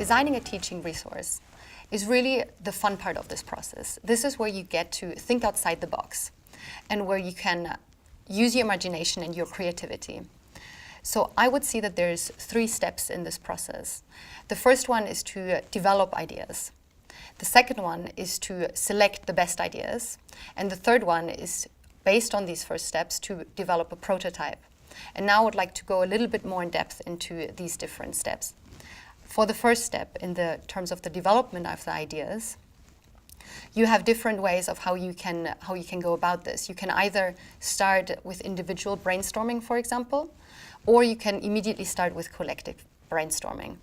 Designing a teaching resource is really the fun part of this process. This is where you get to think outside the box and where you can use your imagination and your creativity. So I would see that there's 3 steps in this process. The first one is to develop ideas. The second one is to select the best ideas. And the third one is, based on these first steps, to develop a prototype. And now I would like to go a little bit more in depth into these different steps. For the first step, in the terms of the development of the ideas, you have different ways of how you can go about this. You can either start with individual brainstorming, for example, or you can immediately start with collective brainstorming.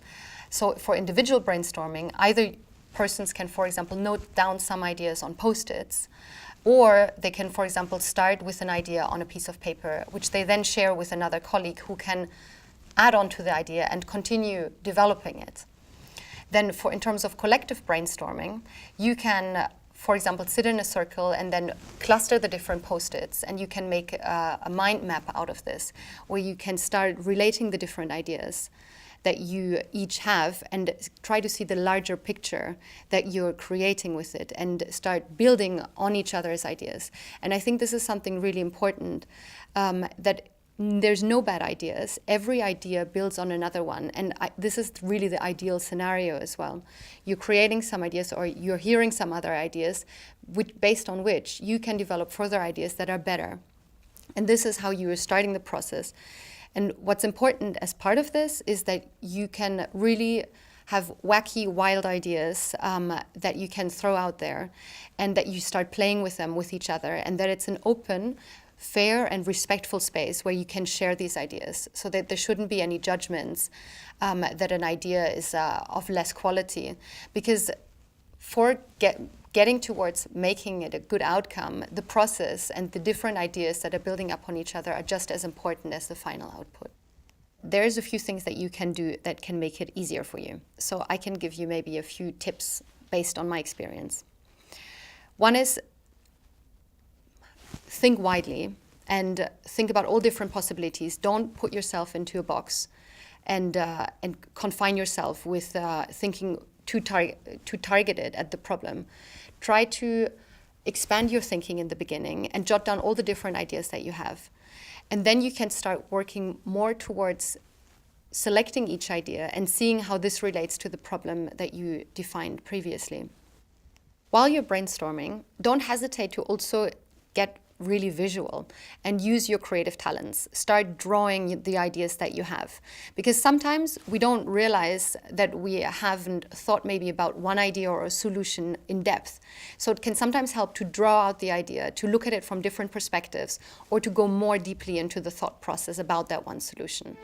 So for individual brainstorming, either persons can, for example, note down some ideas on Post-its, or they can, for example, start with an idea on a piece of paper, which they then share with another colleague who can add on to the idea and continue developing it. Then in terms of collective brainstorming, you can, for example, sit in a circle and then cluster the different Post-its, and you can make a mind map out of this, where you can start relating the different ideas that you each have and try to see the larger picture that you're creating with it and start building on each other's ideas. And I think this is something really important, that there's no bad ideas. Every idea builds on another one. And this is really the ideal scenario as well. You're creating some ideas or you're hearing some other ideas based on which you can develop further ideas that are better. And this is how you are starting the process. And what's important as part of this is that you can really have wacky, wild ideas that you can throw out there and that you start playing with them with each other, and that it's an open, fair and respectful space where you can share these ideas, so that there shouldn't be any judgments that an idea is of less quality. Because for getting towards making it a good outcome, the process and the different ideas that are building up on each other are just as important as the final output. There's a few things that you can do that can make it easier for you. So I can give you maybe a few tips based on my experience. One is, think widely and think about all different possibilities. Don't put yourself into a box and confine yourself with thinking too targeted at the problem. Try to expand your thinking in the beginning and jot down all the different ideas that you have. And then you can start working more towards selecting each idea and seeing how this relates to the problem that you defined previously. While you're brainstorming, don't hesitate to also get really visual and use your creative talents. Start drawing the ideas that you have. Because sometimes we don't realize that we haven't thought maybe about one idea or a solution in depth. So it can sometimes help to draw out the idea, to look at it from different perspectives, or to go more deeply into the thought process about that one solution.